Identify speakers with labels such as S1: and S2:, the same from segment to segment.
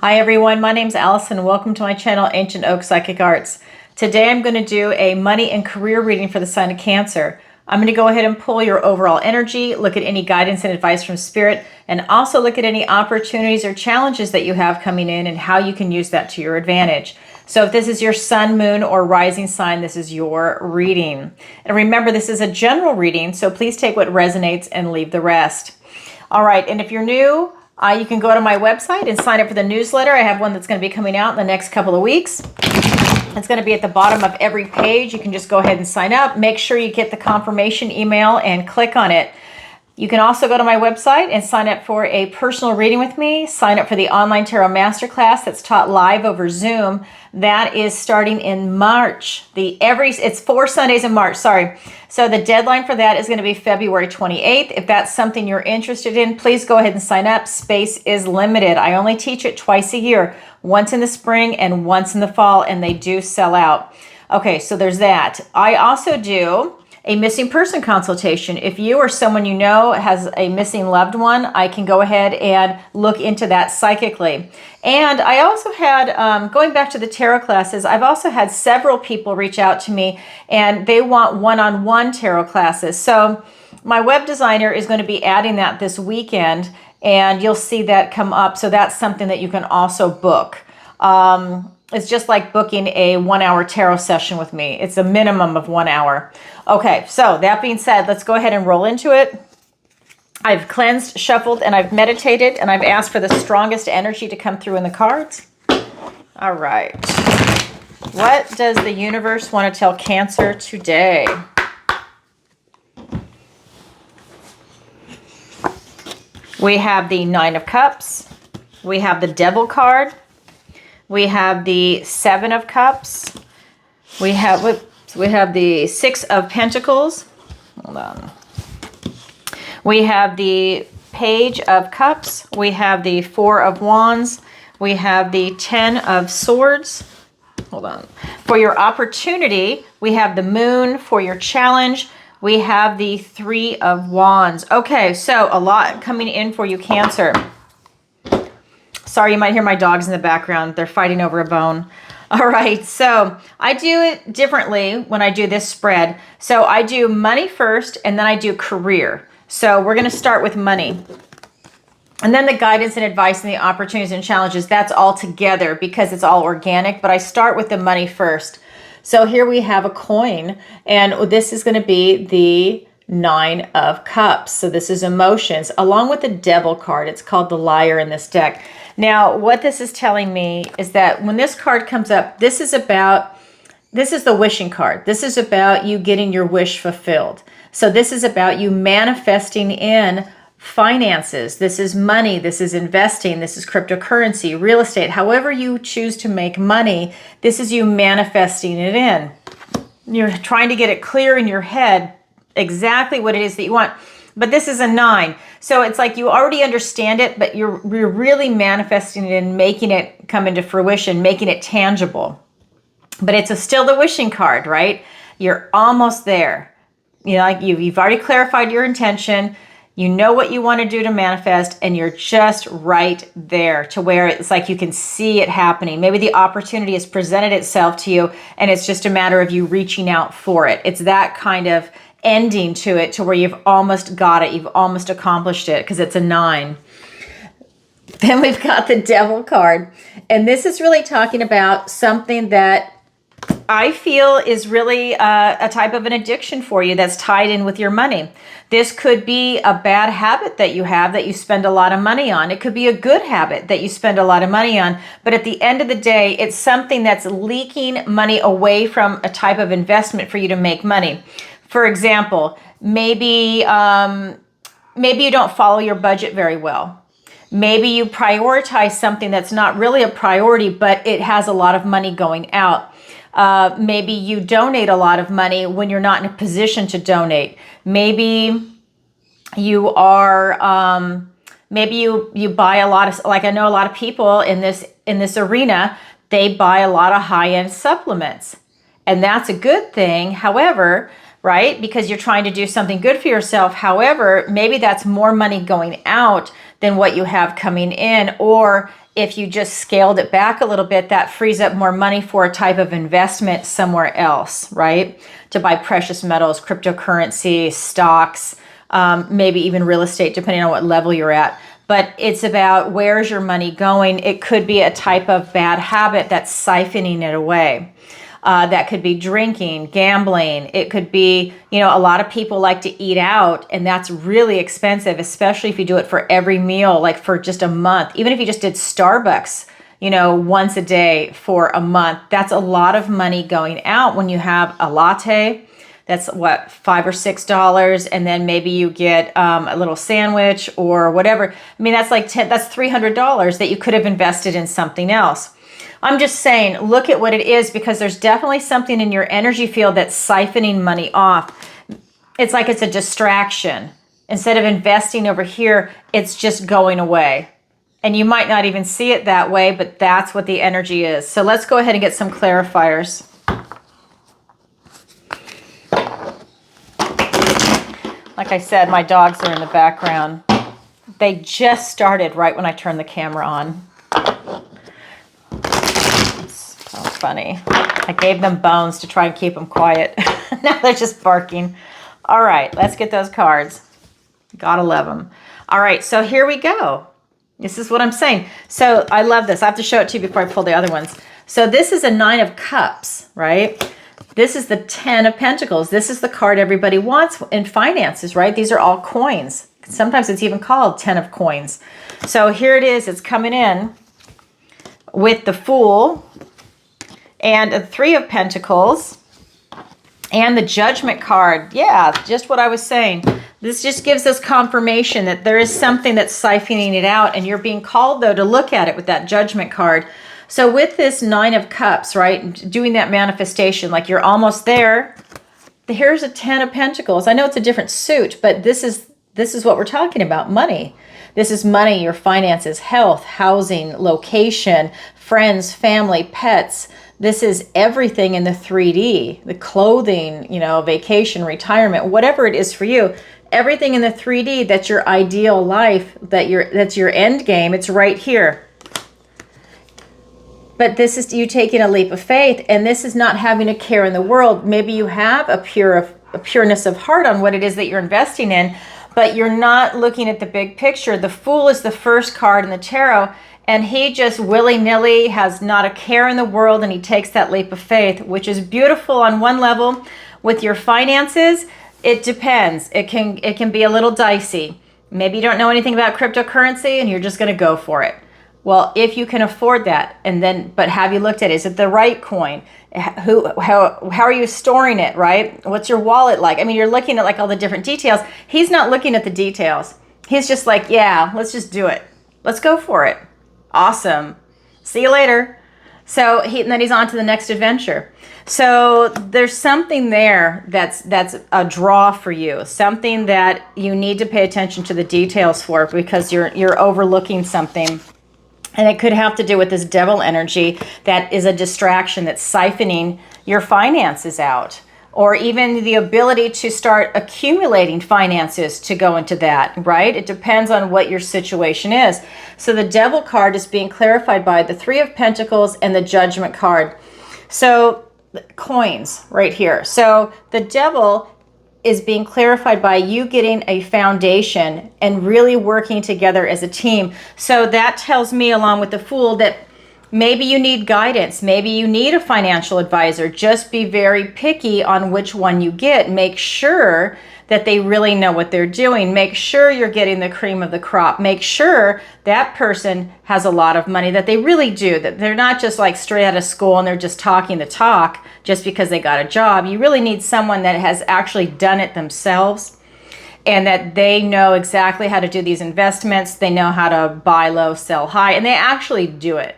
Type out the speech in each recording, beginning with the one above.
S1: Hi everyone, my name's Alison. Welcome to my channel, Ancient Oak Psychic Arts. Today I'm going to do a money and career reading for the sign of Cancer. I'm going to go ahead and pull your overall energy, look at any guidance and advice from Spirit, and also look at any opportunities or challenges that you have coming in and how you can use that to your advantage. So if this is your sun, moon, or rising sign, this is your reading. And remember, this is a general reading, so please take what resonates and leave the rest. All right, and if you're new, you can go to my website and sign up for the newsletter. I have one that's going to be coming out in the next couple of weeks. It's going to be at the bottom of every page. You can just go ahead and sign up. Make sure you get the confirmation email and click on it. You can also go to my website and sign up for a personal reading with me. Sign up for the online tarot masterclass that's taught live over Zoom. That is starting in March. It's 4 Sundays in March, sorry. So the deadline for that is going to be February 28th. If that's something you're interested in, please go ahead and sign up. Space is limited. I only teach it twice a year, once in the spring and once in the fall, and they do sell out. Okay, so there's that. I also do a missing person consultation. If you or someone you know has a missing loved one, I can go ahead and look into that psychically. And I also had, going back to the tarot classes, I've also had several people reach out to me and they want one-on-one tarot classes. So my web designer is going to be adding that this weekend and you'll see that come up. So that's something that you can also book. It's just like booking a 1-hour tarot session with me. It's a minimum of 1 hour. Okay, so that being said, let's go ahead and roll into it. I've cleansed, shuffled, and I've meditated, and I've asked for the strongest energy to come through in the cards. All right. What does the universe want to tell Cancer today? We have the 9 of Cups. We have the Devil card. We have the 7 of Cups. We have the 6 of Pentacles. Hold on. We have the Page of Cups. We have the 4 of Wands. We have the 10 of Swords. Hold on. For your opportunity, we have the Moon. For your challenge, we have the 3 of Wands. Okay, so a lot coming in for you, Cancer. Sorry, you might hear my dogs in the background. They're fighting over a bone. All right, so I do it differently when I do this spread. So I do money first, and then I do career. So we're going to start with money. And then the guidance and advice and the opportunities and challenges, that's all together because it's all organic. But I start with the money first. So here we have a coin, and this is going to be the 9 of Cups. So this is emotions, along with the Devil card. It's called the Liar in this deck. Now, what this is telling me is that when this card comes up, this is the wishing card. This is about you getting your wish fulfilled. So this is about you manifesting in finances. This is money. This is investing. This is cryptocurrency, real estate. However you choose to make money, this is you manifesting it in. You're trying to get it clear in your head exactly what it is that you want. But this is a 9. So it's like you already understand it, but you're really manifesting it and making it come into fruition, making it tangible. But it's still the wishing card, right? You're almost there. You know, like you've already clarified your intention. You know what you want to do to manifest, and you're just right there to where it's like you can see it happening. Maybe the opportunity has presented itself to you, and it's just a matter of you reaching out for it. It's that kind of ending to it, to where you've almost got it, you've almost accomplished it, because it's a 9. Then we've got the Devil card, and this is really talking about something that I feel is really a type of an addiction for you that's tied in with your money. This could be a bad habit that you have that you spend a lot of money on. It could be a good habit that you spend a lot of money on, but at the end of the day, it's something that's leaking money away from a type of investment for you to make money. For example, maybe you don't follow your budget very well. Maybe you prioritize something that's not really a priority, but it has a lot of money going out. Maybe you donate a lot of money when you're not in a position to donate. Maybe you are, maybe you buy a lot of, like I know a lot of people in this arena, they buy a lot of high-end supplements, and that's a good thing. However, right? Because you're trying to do something good for yourself. However, maybe that's more money going out than what you have coming in, or if you just scaled it back a little bit, that frees up more money for a type of investment somewhere else, right? To buy precious metals, cryptocurrency, stocks, maybe even real estate, depending on what level you're at. But it's about where's your money going. It could be a type of bad habit that's siphoning it away. That could be drinking, gambling. It could be, a lot of people like to eat out, and that's really expensive, especially if you do it for every meal, like for just a month. Even if you just did Starbucks, once a day for a month, that's a lot of money going out when you have a latte. That's what, $5 or $6, and then maybe you get a little sandwich or whatever. I mean, that's like that's $300 that you could have invested in something else. I'm just saying, look at what it is, because there's definitely something in your energy field that's siphoning money off. It's like it's a distraction. Instead of investing over here, it's just going away. And you might not even see it that way, but that's what the energy is. So let's go ahead and get some clarifiers. Like I said, my dogs are in the background. They just started right when I turned the camera on. It's so funny. I gave them bones to try and keep them quiet. Now they're just barking. All right, let's get those cards. Gotta love them. All right, so here we go. This is what I'm saying. So I love this. I have to show it to you before I pull the other ones. So this is a 9 of Cups, right? This is the 10 of Pentacles. This is the card everybody wants in finances, right? These are all coins. Sometimes it's even called 10 of Coins. So here it is. It's coming in with the Fool and a 3 of Pentacles and the Judgment card. Yeah, just what I was saying. This just gives us confirmation that there is something that's siphoning it out, and you're being called, though, to look at it with that Judgment card. So with this 9 of Cups, right, doing that manifestation, like you're almost there, here's a 10 of Pentacles. I know it's a different suit, but this is what we're talking about, money. This is money, your finances, health, housing, location, friends, family, pets. This is everything in the 3D, the clothing, vacation, retirement, whatever it is for you. Everything in the 3D, that's your ideal life, that's your end game. It's right here. But this is you taking a leap of faith, and this is not having a care in the world. Maybe you have a pureness of heart on what it is that you're investing in, but you're not looking at the big picture. The Fool is the first card in the tarot, and he just willy-nilly has not a care in the world, and he takes that leap of faith, which is beautiful on one level. With your finances, it depends. It can be a little dicey. Maybe you don't know anything about cryptocurrency, and you're just going to go for it. Well, if you can afford that, but have you looked at it? Is it the right coin? How are you storing it, right? What's your wallet like? I mean, you're looking at like all the different details. He's not looking at the details. He's just like, yeah, let's just do it. Let's go for it. Awesome. See you later. So and then he's on to the next adventure. So there's something there that's a draw for you, something that you need to pay attention to the details for, because you're overlooking something. And it could have to do with this devil energy that is a distraction that's siphoning your finances out, or even the ability to start accumulating finances to go into that, right? It depends on what your situation is. So the Devil card is being clarified by the 3 of Pentacles and the Judgment card. So coins right here. So the Devil is being clarified by you getting a foundation and really working together as a team. So that tells me, along with the Fool, that maybe you need guidance. Maybe you need a financial advisor. Just be very picky on which one you get. Make sure that they really know what they're doing. Make sure you're getting the cream of the crop. Make sure that person has a lot of money, that they really do, that they're not just like straight out of school and they're just talking the talk just because they got a job. You really need someone that has actually done it themselves, and that they know exactly how to do these investments. They know how to buy low, sell high, and they actually do it.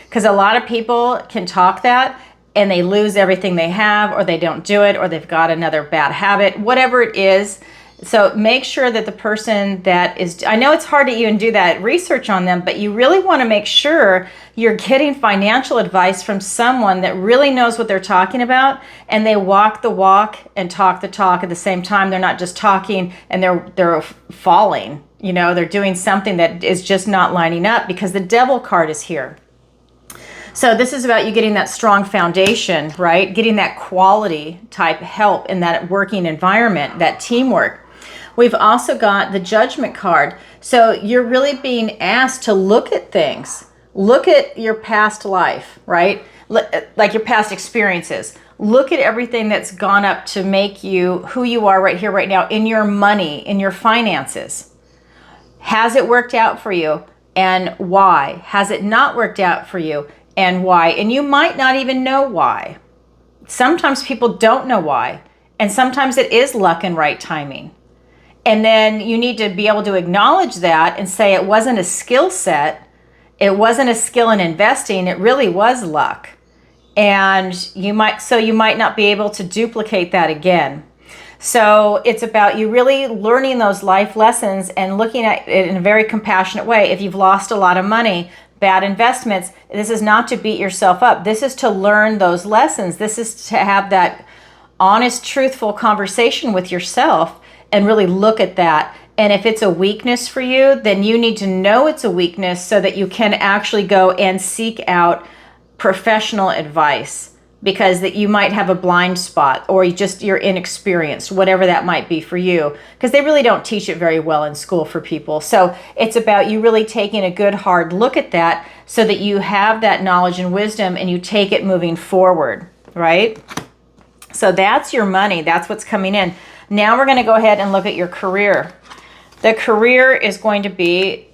S1: Because a lot of people can talk that and they lose everything they have, or they don't do it, or they've got another bad habit, whatever it is. So make sure that the person that is, I know it's hard to even do that research on them, but you really want to make sure you're getting financial advice from someone that really knows what they're talking about, and they walk the walk and talk the talk at the same time. They're not just talking and they're falling. You know, they're doing something that is just not lining up because the Devil card is here. So this is about you getting that strong foundation, right? Getting that quality type help in that working environment, that teamwork. We've also got the Judgment card. So you're really being asked to look at things. Look at your past life, right? Like your past experiences. Look at everything that's gone up to make you who you are right here, right now, in your money, in your finances. Has it worked out for you, and why? Has it not worked out for you, and why? And you might not even know why. Sometimes people don't know why, and sometimes it is luck and right timing. And then you need to be able to acknowledge that and say it wasn't a skill set, it wasn't a skill in investing, it really was luck. And you might not be able to duplicate that again. So it's about you really learning those life lessons and looking at it in a very compassionate way. If you've lost a lot of money, bad investments, this is not to beat yourself up. This is to learn those lessons. This is to have that honest, truthful conversation with yourself and really look at that. And if it's a weakness for you, then you need to know it's a weakness so that you can actually go and seek out professional advice, because that you might have a blind spot, or you're inexperienced, whatever that might be for you, because they really don't teach it very well in school for people. So it's about you really taking a good hard look at that so that you have that knowledge and wisdom and you take it moving forward, right? So that's your money. That's what's coming in. Now we're going to go ahead and look at your career. The career is going to be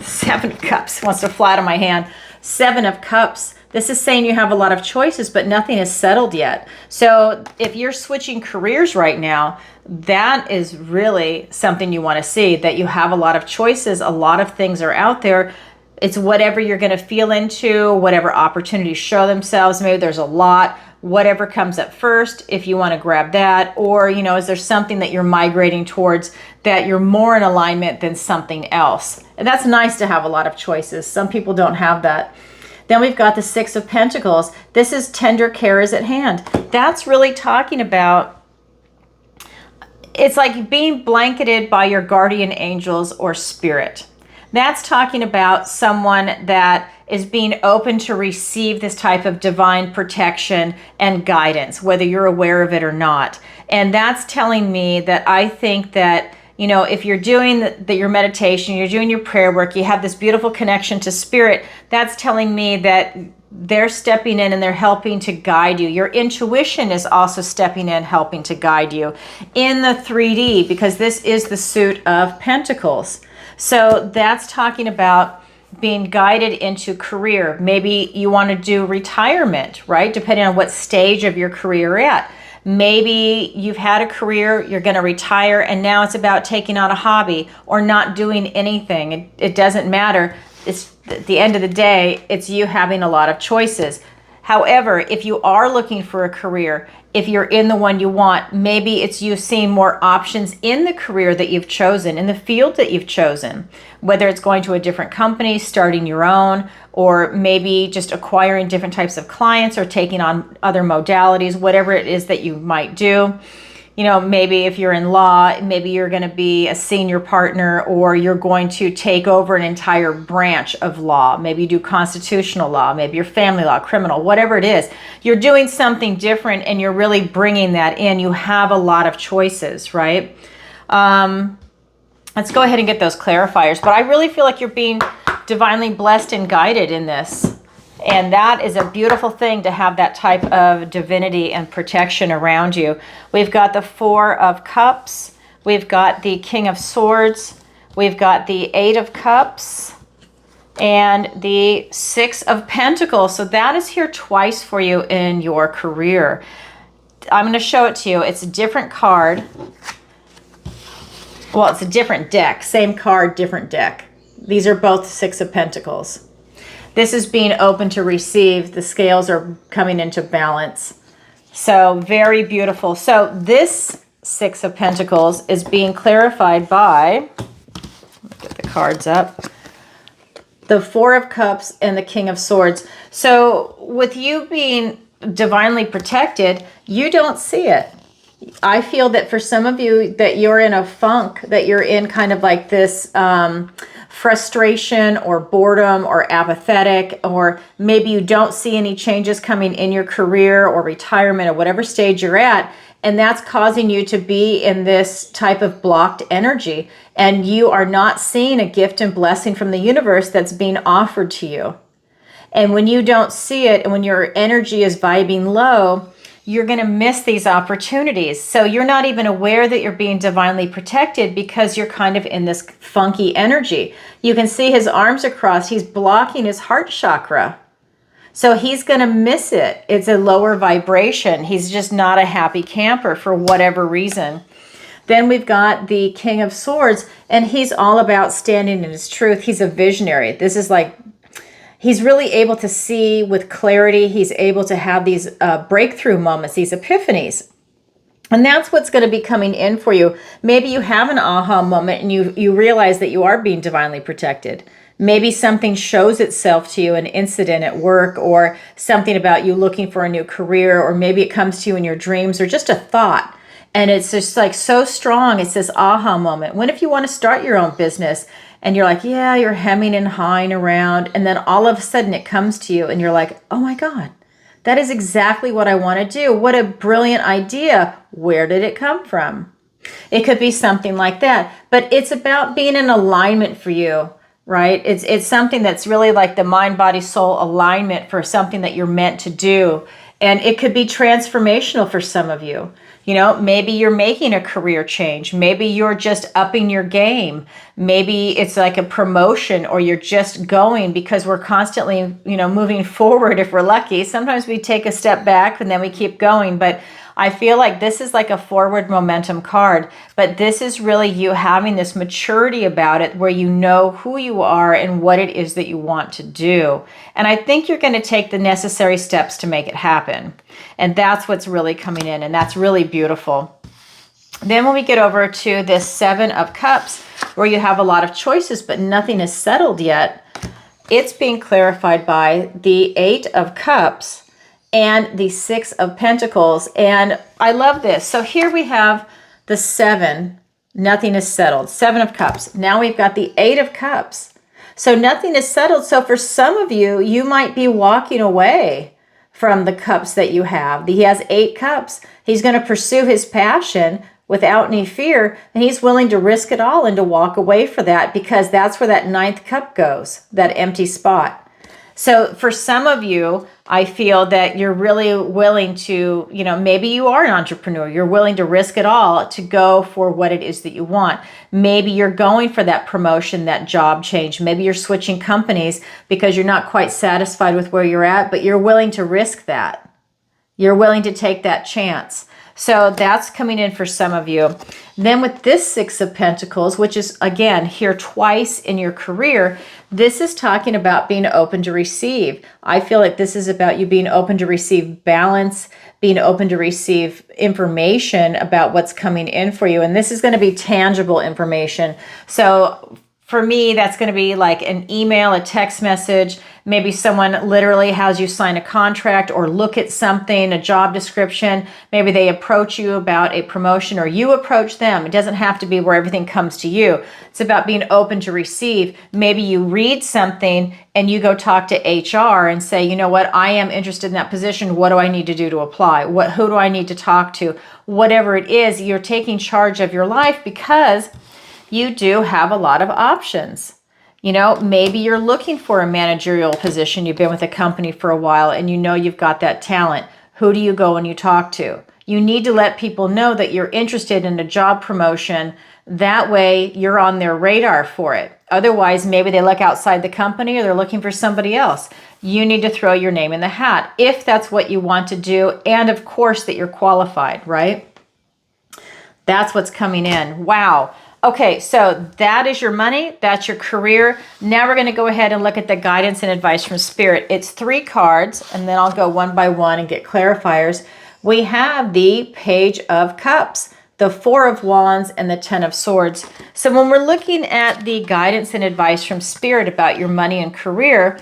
S1: 7 of Cups. Wants to fly out of my hand. 7 of Cups. This is saying you have a lot of choices, but nothing is settled yet. So if you're switching careers right now, that is really something you want to see, that you have a lot of choices. A lot of things are out there. It's whatever you're going to feel into, whatever opportunities show themselves. Maybe there's a lot, whatever comes up first, if you want to grab that. Or, you know, is there something that you're migrating towards that you're more in alignment than something else? And that's nice to have a lot of choices. Some people don't have that. Then we've got the 6 of Pentacles. This is tender care is at hand. That's really talking about, it's like being blanketed by your guardian angels or spirit. That's talking about someone that is being open to receive this type of divine protection and guidance, whether you're aware of it or not. And that's telling me that I think that, you know, if you're doing your meditation, you're doing your prayer work, you have this beautiful connection to spirit, that's telling me that they're stepping in and they're helping to guide you. Your intuition is also stepping in, helping to guide you in the 3D, because this is the suit of Pentacles. So that's talking about being guided into career. Maybe you want to do retirement, right? Depending on what stage of your career you're at. Maybe you've had a career, you're going to retire, and now it's about taking on a hobby or not doing anything. It doesn't matter. It's at the end of the day, it's you having a lot of choices. However, if you are looking for a career, if you're in the one you want, maybe it's you seeing more options in the career that you've chosen, in the field that you've chosen, whether it's going to a different company, starting your own, or maybe just acquiring different types of clients or taking on other modalities, whatever it is that you might do. You know, maybe if you're in law, maybe you're going to be a senior partner, or you're going to take over an entire branch of law. Maybe you do constitutional law, maybe your family law, criminal, whatever it is. You're doing something different and you're really bringing that in. You have a lot of choices, right? Let's go ahead and get those clarifiers. But I really feel like you're being divinely blessed and guided in this. And that is a beautiful thing, to have that type of divinity and protection around you. We've got the 4 of Cups. We've got the King of Swords. We've got the 8 of Cups and the 6 of Pentacles. So that is here twice for you in your career. I'm going to show it to you. It's a different card. Well, it's a different deck. Same card, different deck. These are both 6 of Pentacles. This is being open to receive. The scales are coming into balance. So very beautiful. So this 6 of Pentacles is being clarified by, let me get the cards up, the 4 of Cups and the King of Swords. So with you being divinely protected, you don't see it. I feel that for some of you that you're in a funk, that you're in kind of like this frustration or boredom or apathetic, or maybe you don't see any changes coming in your career or retirement or whatever stage you're at. And that's causing you to be in this type of blocked energy. And you are not seeing a gift and blessing from the universe that's being offered to you. And when you don't see it, and when your energy is vibing low, you're going to miss these opportunities. So you're not even aware that you're being divinely protected because you're kind of in this funky energy. You can see his arms are crossed. He's blocking his heart chakra. So he's going to miss it. It's a lower vibration. He's just not a happy camper for whatever reason. Then we've got the King of Swords, and he's all about standing in his truth. He's a visionary. This is like, he's really able to see with clarity. He's able to have these breakthrough moments, these epiphanies. And that's what's going to be coming in for you. Maybe you have an aha moment and you realize that you are being divinely protected. Maybe something shows itself to you, an incident at work, or something about you looking for a new career, or maybe it comes to you in your dreams, or just a thought. And it's just like so strong. It's this aha moment. What if you want to start your own business and you're like, yeah, you're hemming and hawing around, and then all of a sudden it comes to you and you're like, oh my God, that is exactly what I want to do. What a brilliant idea. Where did it come from? It could be something like that, but it's about being in alignment for you, right? It's something that's really like the mind, body, soul alignment for something that you're meant to do. And it could be transformational for some of you. You know, maybe you're making a career change. Maybe you're just upping your game. Maybe it's like a promotion, or you're just going because we're constantly, moving forward if we're lucky. Sometimes we take a step back and then we keep going. But I feel like this is like a forward momentum card. But this is really you having this maturity about it where you know who you are and what it is that you want to do. And I think you're going to take the necessary steps to make it happen. And that's what's really coming in, and that's really beautiful. Then when we get over to this 7 of Cups, where you have a lot of choices, but nothing is settled yet, it's being clarified by the 8 of Cups and the 6 of Pentacles. And I love this. So here we have the 7, nothing is settled, 7 of Cups. Now we've got the 8 of Cups. So nothing is settled. So for some of you, you might be walking away from the cups that you have. He has 8 cups. He's going to pursue his passion without any fear, and he's willing to risk it all and to walk away for that, because that's where that 9th cup goes, that empty spot. So for some of you, I feel that you're really willing to, maybe you are an entrepreneur. You're willing to risk it all to go for what it is that you want. Maybe you're going for that promotion, that job change. Maybe you're switching companies because you're not quite satisfied with where you're at, but you're willing to risk that. You're willing to take that chance. So that's coming in for some of you. Then with this 6 of Pentacles, which is, again, here twice in your career, this is talking about being open to receive. I feel like this is about you being open to receive balance, being open to receive information about what's coming in for you. And this is going to be tangible information. So for me, that's going to be like an email, a text message. Maybe someone literally has you sign a contract or look at something, a job description. Maybe they approach you about a promotion, or you approach them. It doesn't have to be where everything comes to you. It's about being open to receive. Maybe you read something and you go talk to HR and say, you know what, I am interested in that position. What do I need to do to apply? Who do I need to talk to? Whatever it is, you're taking charge of your life because you do have a lot of options. Maybe you're looking for a managerial position. You've been with a company for a while and you've got that talent. Who do you go and you talk to? You need to let people know that you're interested in a job promotion. That way you're on their radar for it. Otherwise, maybe they look outside the company or they're looking for somebody else. You need to throw your name in the hat if that's what you want to do. And of course that you're qualified, right? That's what's coming in. Wow. Okay, so that is your money. That's your career. Now we're going to go ahead and look at the guidance and advice from Spirit. It's 3 cards, and then I'll go one by one and get clarifiers. We have the Page of Cups, the 4 of Wands, and the 10 of Swords. So when we're looking at the guidance and advice from Spirit about your money and career,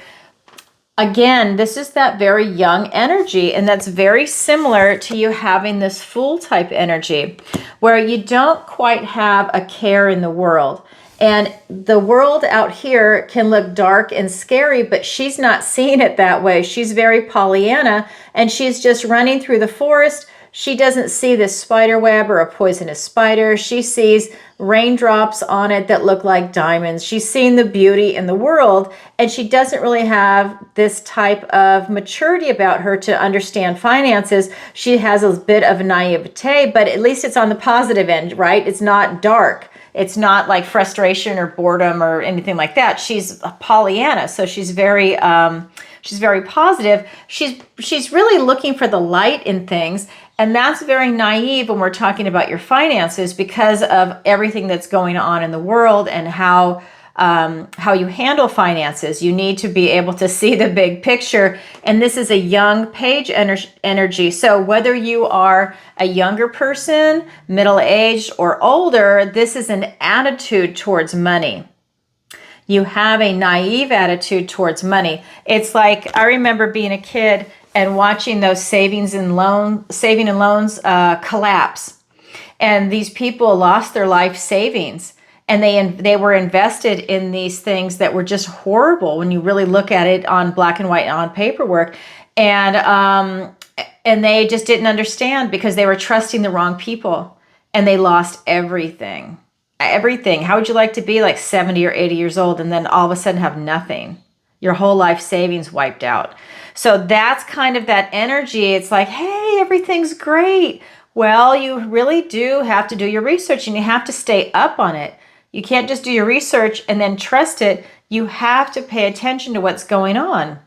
S1: Again, this is that very young energy, and that's very similar to you having this Fool type energy, where you don't quite have a care in the world. And the world out here can look dark and scary, but she's not seeing it that way. She's very Pollyanna, and she's just running through the forest. She doesn't see this spider web or a poisonous spider. She sees raindrops on it that look like diamonds. She's seeing the beauty in the world, and she doesn't really have this type of maturity about her to understand finances. She has a bit of naivete, but at least it's on the positive end, right? It's not dark. It's not like frustration or boredom or anything like that. She's a Pollyanna, so she's very positive. She's really looking for the light in things, and that's very naive when we're talking about your finances because of everything that's going on in the world and how you handle finances. You need to be able to see the big picture, and this is a young page energy. So whether you are a younger person, middle-aged, or older, this is an attitude towards money. You have a naive attitude towards money. It's like, I remember being a kid and watching those saving and loans collapse. And these people lost their life savings, and they were invested in these things that were just horrible when you really look at it on black and white on paperwork. And they just didn't understand because they were trusting the wrong people, and they lost everything. Everything. How would you like to be like 70 or 80 years old and then all of a sudden have nothing? Your whole life savings wiped out. So that's kind of that energy. It's like, hey, everything's great. Well, you really do have to do your research, and you have to stay up on it. You can't just do your research and then trust it. You have to pay attention to what's going on.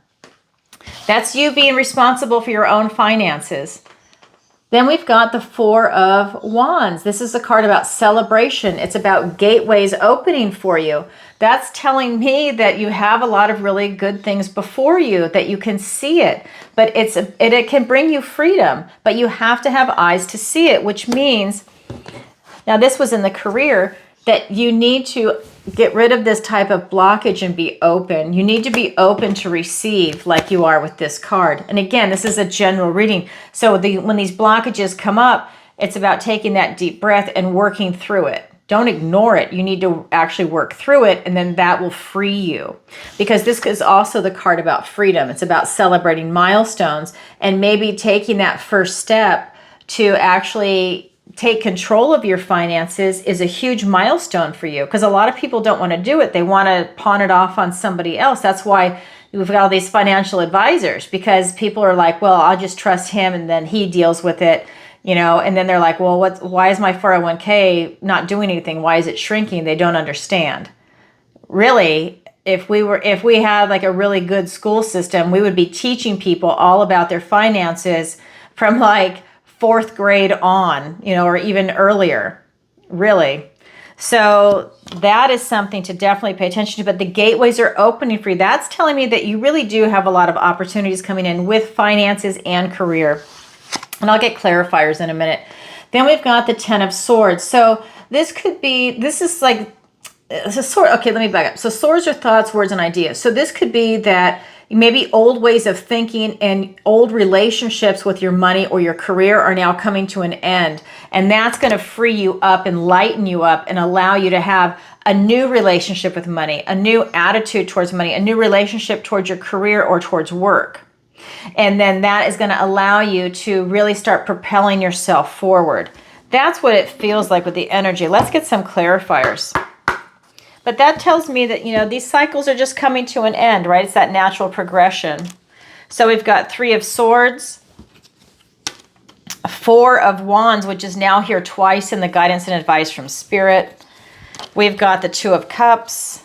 S1: That's you being responsible for your own finances. Then we've got the Four of Wands. This is a card about celebration. It's about gateways opening for you. That's telling me that you have a lot of really good things before you, that you can see it. But it can bring you freedom, but you have to have eyes to see it, which means, now this was in the career, that you need to get rid of this type of blockage and be open. You need to be open to receive, like you are with this card. And again, this is a general reading. So when these blockages come up, it's about taking that deep breath and working through it. Don't ignore it. You need to actually work through it, and then that will free you. Because this is also the card about freedom. It's about celebrating milestones and maybe taking that first step to actually take control of your finances is a huge milestone for you, because a lot of people don't want to do it. They want to pawn it off on somebody else. That's why we've got all these financial advisors, because people are like, well, I'll just trust him and then he deals with it, and then they're like, well, why is my 401k not doing anything? Why is it shrinking? They don't understand. Really, if we had like a really good school system, we would be teaching people all about their finances from like 4th grade on, or even earlier, really. So that is something to definitely pay attention to. But the gateways are opening for you. That's telling me that you really do have a lot of opportunities coming in with finances and career. And I'll get clarifiers in a minute. Then we've got the 10 of Swords. So this is like a sword. Okay, let me back up. So swords are thoughts, words, and ideas. So this could be that maybe old ways of thinking and old relationships with your money or your career are now coming to an end. And that's going to free you up and lighten you up and allow you to have a new relationship with money, a new attitude towards money, a new relationship towards your career or towards work. And then that is going to allow you to really start propelling yourself forward. That's what it feels like with the energy. Let's get some clarifiers. But that tells me that, these cycles are just coming to an end, right? It's that natural progression. So we've got 3 of Swords, 4 of Wands, which is now here twice in the guidance and advice from Spirit. We've got the 2 of Cups.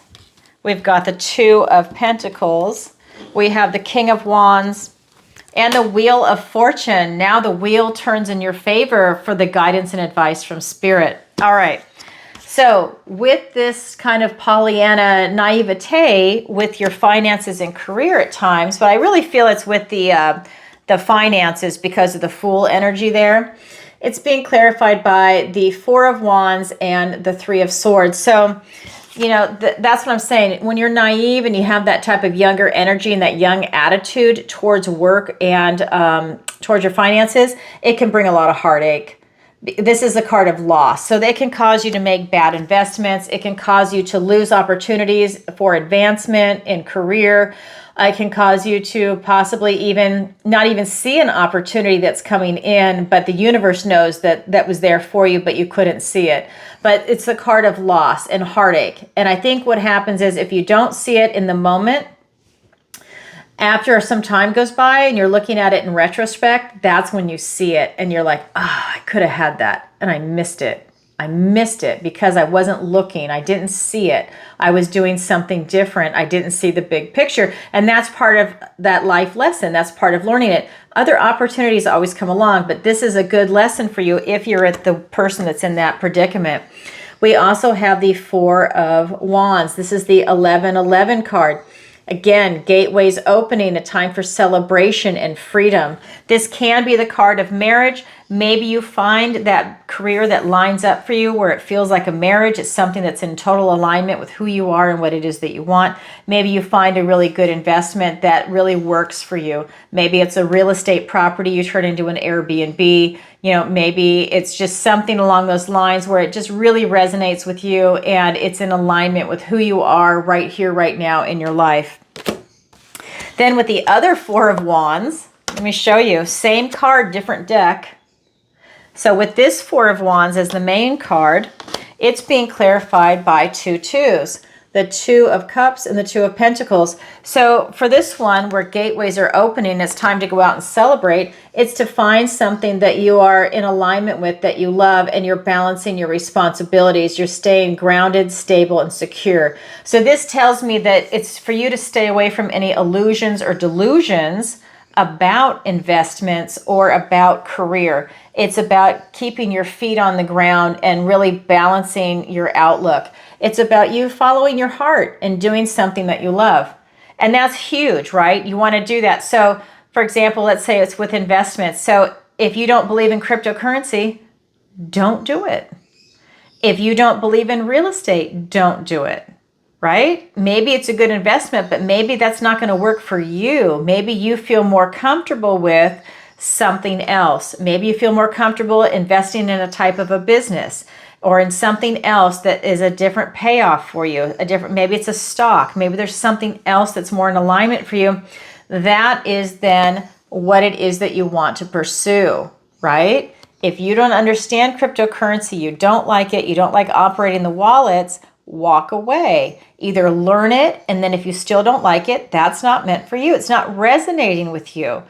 S1: We've got the 2 of Pentacles. We have the King of Wands and the Wheel of Fortune. Now the wheel turns in your favor for the guidance and advice from Spirit. All right. So with this kind of Pollyanna naivete with your finances and career at times, but I really feel it's with the finances because of the Fool energy there. It's being clarified by the 4 of Wands and the 3 of Swords. So that's what I'm saying. When you're naive and you have that type of younger energy and that young attitude towards work and towards your finances, it can bring a lot of heartache. This is a card of loss. So they can cause you to make bad investments. It can cause you to lose opportunities for advancement in career. It can cause you to possibly even not even see an opportunity that's coming in, but the universe knows that was there for you, but you couldn't see it. But it's the card of loss and heartache. And I think what happens is if you don't see it in the moment, after some time goes by and you're looking at it in retrospect, that's when you see it and you're like, I could have had that and I missed it. I missed it because I wasn't looking. I didn't see it. I was doing something different. I didn't see the big picture. And that's part of that life lesson. That's part of learning it. Other opportunities always come along, but this is a good lesson for you if you're at the person that's in that predicament. We also have the Four of Wands. This is the 1111 card. Again, gateways opening, a time for celebration and freedom. This can be the card of marriage. Maybe you find that career that lines up for you where it feels like a marriage. It's something that's in total alignment with who you are and what it is that you want. Maybe you find a really good investment that really works for you. Maybe it's a real estate property you turn into an Airbnb. Maybe it's just something along those lines where it just really resonates with you and it's in alignment with who you are right here, right now in your life. Then with the other Four of Wands, let me show you. Same card, different deck. So with this Four of Wands as the main card, it's being clarified by two twos. The Two of Cups and the Two of Pentacles. So for this one, where gateways are opening, it's time to go out and celebrate. It's to find something that you are in alignment with, that you love, and you're balancing your responsibilities. You're staying grounded, stable, and secure. So this tells me that it's for you to stay away from any illusions or delusions about investments or about career. It's about keeping your feet on the ground and really balancing your outlook. It's about you following your heart and doing something that you love. And that's huge, right? You want to do that. So, for example, let's say it's with investments. So if you don't believe in cryptocurrency, don't do it. If you don't believe in real estate, don't do it, right? Maybe it's a good investment, but maybe that's not going to work for you. Maybe you feel more comfortable with something else. Maybe you feel more comfortable investing in a type of a business or in something else that is a different payoff for you, maybe it's a stock, maybe there's something else that's more in alignment for you. That is then what it is that you want to pursue, right? If you don't understand cryptocurrency, you don't like it, you don't like operating the wallets, walk away. Either learn it, and then if you still don't like it, that's not meant for you. It's not resonating with you.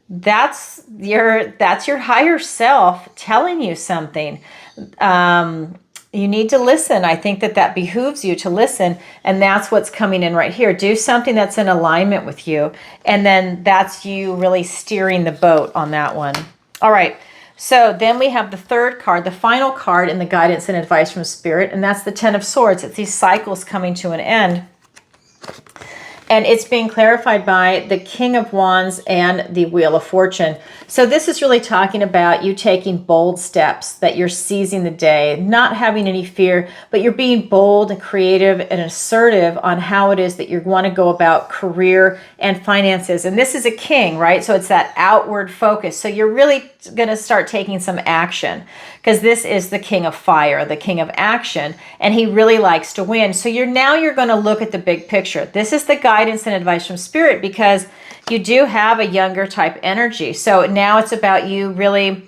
S1: That's your higher self telling you something. You need to listen. I think that behooves you to listen, and that's what's coming in right here. Do something that's in alignment with you, and then that's you really steering the boat on that one. All right, so then we have the third card, the final card in the guidance and advice from Spirit, and that's the Ten of Swords. It's these cycles coming to an end. And it's being clarified by the King of Wands and the Wheel of Fortune. So this is really talking about you taking bold steps, that you're seizing the day, not having any fear, but you're being bold and creative and assertive on how it is that you want to go about career and finances. And this is a king, right? So it's that outward focus. So you're really going to start taking some action because this is the King of Fire, the King of Action, and he really likes to win. So you're going to look at the big picture. This is the guidance and advice from Spirit because you do have a younger type energy. So now it's about you really,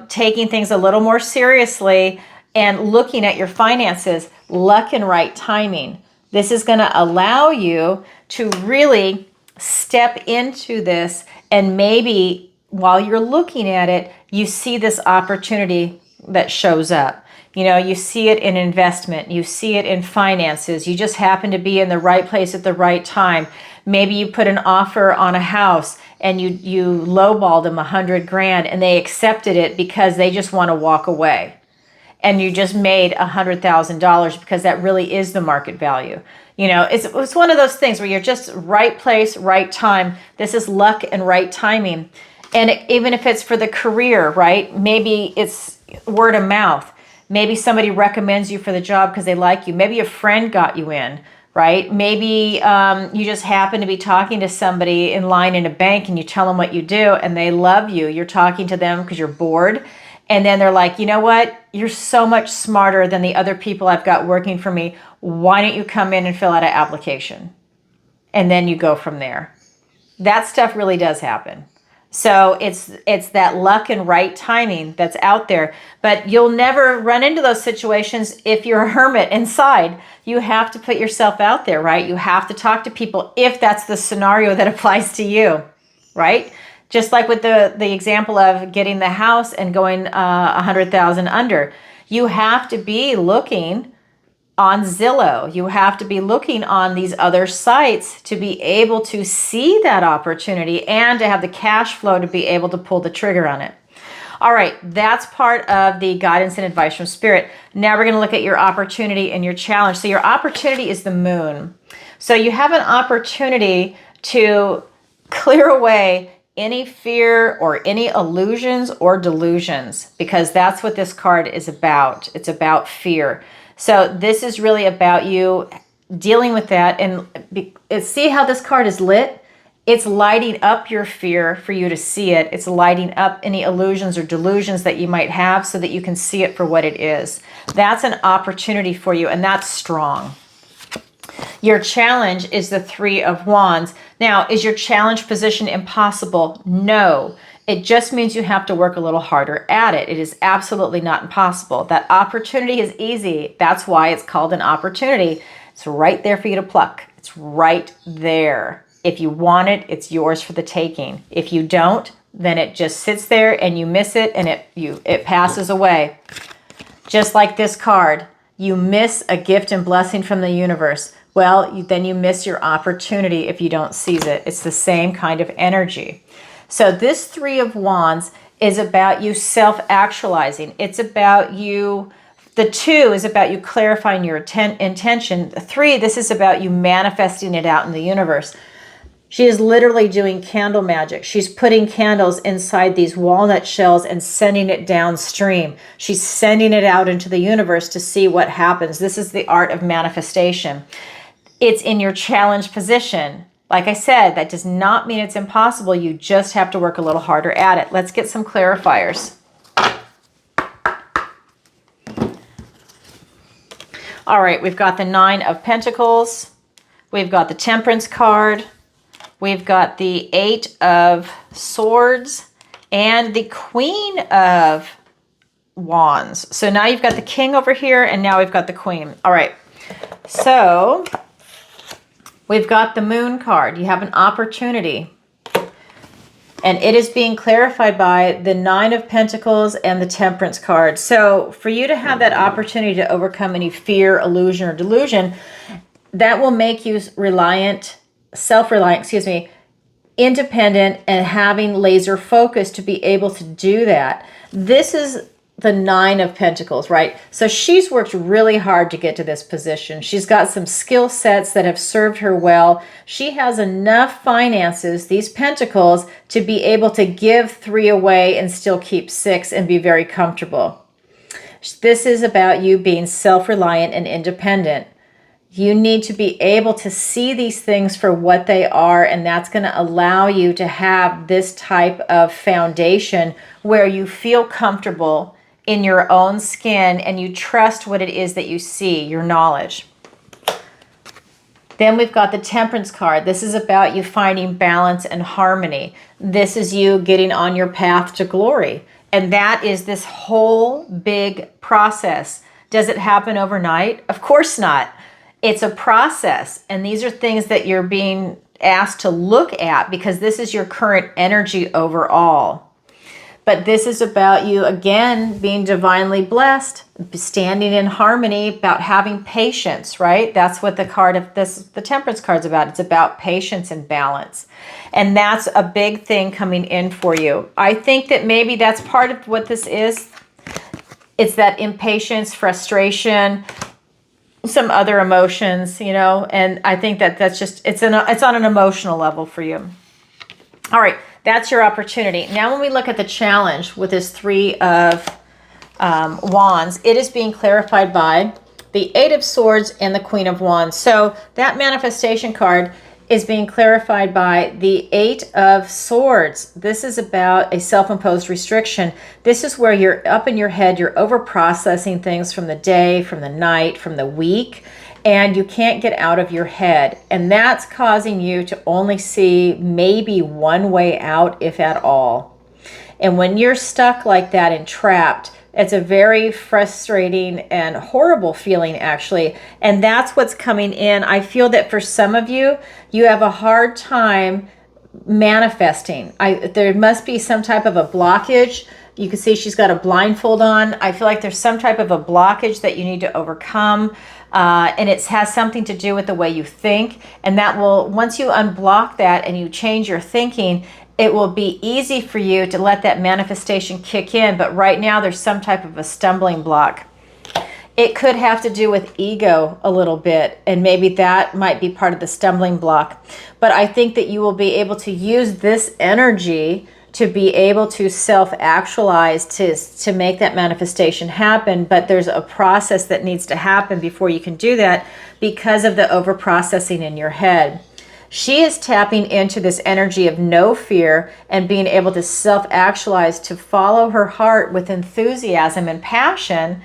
S1: taking things a little more seriously and looking at your finances, luck and right timing. This is going to allow you to really step into this, and maybe while you're looking at it, you see this opportunity that shows up. You see it in investment, you see it in finances, you just happen to be in the right place at the right time. Maybe you put an offer on a house and you lowballed them $100,000 and they accepted it because they just want to walk away. And you just made $100,000 because that really is the market value. It's one of those things where you're just right place, right time. This is luck and right timing. And even if it's for the career, right? Maybe it's word of mouth. Maybe somebody recommends you for the job because they like you. Maybe a friend got you in, right? Maybe you just happen to be talking to somebody in line in a bank and you tell them what you do and they love you. You're talking to them because you're bored. And then they're like, you know what? You're so much smarter than the other people I've got working for me. Why don't you come in and fill out an application? And then you go from there. That stuff really does happen. So it's that luck and right timing that's out there. But you'll never run into those situations if you're a hermit inside. You have to put yourself out there, right? You have to talk to people if that's the scenario that applies to you, right? Just like with the example of getting the house and going 100,000 under. You have to be looking on Zillow. You have to be looking on these other sites to be able to see that opportunity and to have the cash flow to be able to pull the trigger on it. All right, that's part of the guidance and advice from Spirit. Now we're going to look at your opportunity and your challenge. So your opportunity is the moon. So you have an opportunity to clear away any fear or any illusions or delusions, because that's what this card is about. It's about fear. So this is really about you dealing with that. And see how this card is lit? It's lighting up your fear for you to see it. It's lighting up any illusions or delusions that you might have so that you can see it for what it is. That's an opportunity for you, and that's strong. Your challenge is the Three of Wands. Now, is your challenge position impossible? No. It just means you have to work a little harder at it. It is absolutely not impossible. That opportunity is easy. That's why it's called an opportunity. It's right there for you to pluck. It's right there. If you want it, it's yours for the taking. If you don't, then it just sits there and you miss it and it passes away. Just like this card, you miss a gift and blessing from the universe. Well, then you miss your opportunity if you don't seize it. It's the same kind of energy. So this Three of Wands is about you self-actualizing. It's about you, the 2 is about you clarifying your intention. The 3, this is about you manifesting it out in the universe. She is literally doing candle magic. She's putting candles inside these walnut shells and sending it downstream. She's sending it out into the universe to see what happens. This is the art of manifestation. It's in your challenge position. Like I said, that does not mean it's impossible. You just have to work a little harder at it. Let's get some clarifiers. All right, we've got the 9 of Pentacles. We've got the Temperance card. We've got the 8 of Swords and the Queen of Wands. So now you've got the King over here, and now we've got the Queen. All right, so we've got the Moon card. You have an opportunity. And it is being clarified by the 9 of Pentacles and the Temperance card. So for you to have that opportunity to overcome any fear, illusion, or delusion, that will make you self-reliant, independent, and having laser focus to be able to do that. This is the 9 of Pentacles, right? So she's worked really hard to get to this position. She's got some skill sets that have served her well. She has enough finances, these Pentacles, to be able to give 3 away and still keep 6 and be very comfortable. This is about you being self-reliant and independent. You need to be able to see these things for what they are, and that's going to allow you to have this type of foundation where you feel comfortable in your own skin and you trust what it is that you see, your knowledge. Then we've got the Temperance card. This is about you finding balance and harmony. This is you getting on your path to glory. And that is this whole big process. Does it happen overnight? Of course not. It's a process. And these are things that you're being asked to look at because this is your current energy overall. But this is about you, again, being divinely blessed, standing in harmony, about having patience, right? That's what the card of the Temperance card's about. It's about patience and balance. And that's a big thing coming in for you. I think that maybe that's part of what this is. It's that impatience, frustration, some other emotions, and I think that that's just, it's on an emotional level for you. All right. That's your opportunity. Now when we look at the challenge with this 3 of Wands, it is being clarified by the Eight of Swords and the Queen of Wands. So that manifestation card is being clarified by the Eight of Swords. This is about a self-imposed restriction. This is where you're up in your head, you're over-processing things from the day, from the night, from the week, and you can't get out of your head. And that's causing you to only see maybe one way out, if at all. And when you're stuck like that and trapped, it's a very frustrating and horrible feeling, actually. And that's what's coming in. I feel that for some of you, you have a hard time manifesting. There must be some type of a blockage. You can see she's got a blindfold on. I feel like there's some type of a blockage that you need to overcome. And it has something to do with the way you think. And that will, once you unblock that and you change your thinking, it will be easy for you to let that manifestation kick in. But right now there's some type of a stumbling block. It could have to do with ego a little bit, and maybe that might be part of the stumbling block. But I think that you will be able to use this energy to be able to self-actualize, to make that manifestation happen. But there's a process that needs to happen before you can do that because of the over-processing in your head. She is tapping into this energy of no fear and being able to self-actualize, to follow her heart with enthusiasm and passion.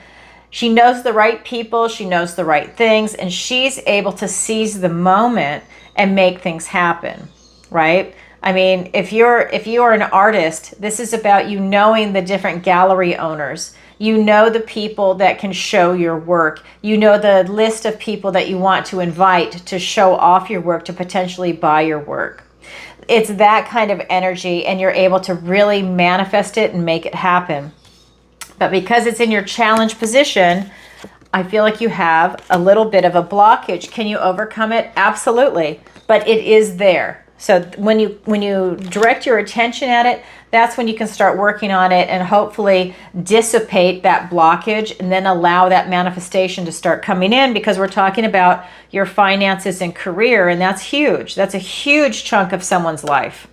S1: She knows the right people, she knows the right things, and she's able to seize the moment and make things happen, right? I mean, if you're an artist, this is about you knowing the different gallery owners. You know the people that can show your work. You know the list of people that you want to invite to show off your work, to potentially buy your work. It's that kind of energy, and you're able to really manifest it and make it happen. But because it's in your challenge position, I feel like you have a little bit of a blockage. Can you overcome it? Absolutely. But it is there. So when you direct your attention at it, that's when you can start working on it and hopefully dissipate that blockage, and then allow that manifestation to start coming in, because we're talking about your finances and career, and that's huge. That's a huge chunk of someone's life.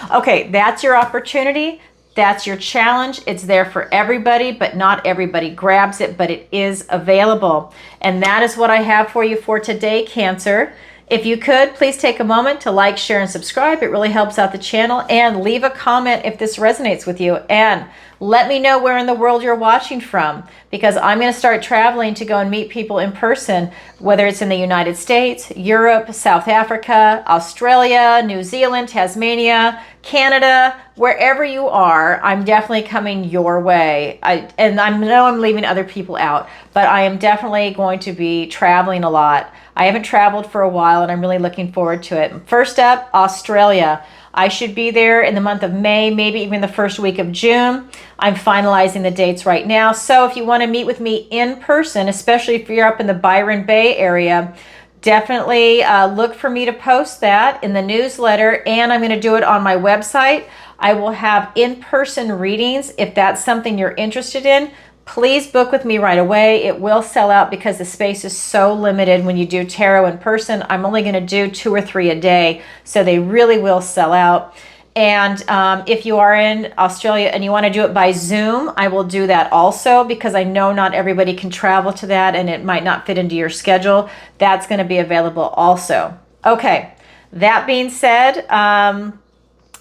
S1: Okay, that's your opportunity. That's your challenge. It's there for everybody, but not everybody grabs it, but it is available. And that is what I have for you for today, Cancer. If you could, please take a moment to like, share, and subscribe. It really helps out the channel. And leave a comment if this resonates with you. And let me know where in the world you're watching from, because I'm going to start traveling to go and meet people in person, whether it's in the United States, Europe, South Africa, Australia, New Zealand, Tasmania, Canada, wherever you are. I'm definitely coming your way. I know I'm leaving other people out, but I am definitely going to be traveling a lot. I haven't traveled for a while, and I'm really looking forward to it. First up, Australia. I should be there in the month of May, maybe even the first week of June. I'm finalizing the dates right now. So if you want to meet with me in person, especially if you're up in the Byron Bay area, definitely look for me to post that in the newsletter, and I'm going to do it on my website. I will have in-person readings. If that's something you're interested in, please book with me right away. It will sell out because the space is so limited when you do tarot in person. I'm only going to do 2 or 3 a day, so they really will sell out. And if you are in Australia and you want to do it by Zoom, I will do that also, because I know not everybody can travel to that and it might not fit into your schedule. That's going to be available also. Okay, that being said,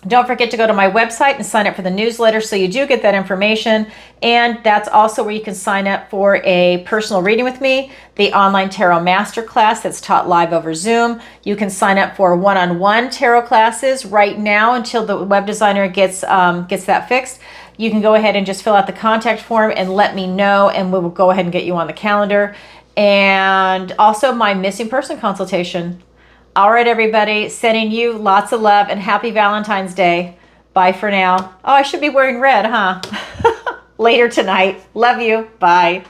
S1: don't forget to go to my website and sign up for the newsletter so you do get that information. And that's also where you can sign up for a personal reading with me, the online tarot masterclass that's taught live over Zoom. You can sign up for one-on-one tarot classes right now until the web designer gets that fixed. You can go ahead and just fill out the contact form and let me know, and we will go ahead and get you on the calendar. And also my missing person consultation. All right, everybody, sending you lots of love and happy Valentine's Day. Bye for now. Oh, I should be wearing red, huh? Later tonight. Love you. Bye.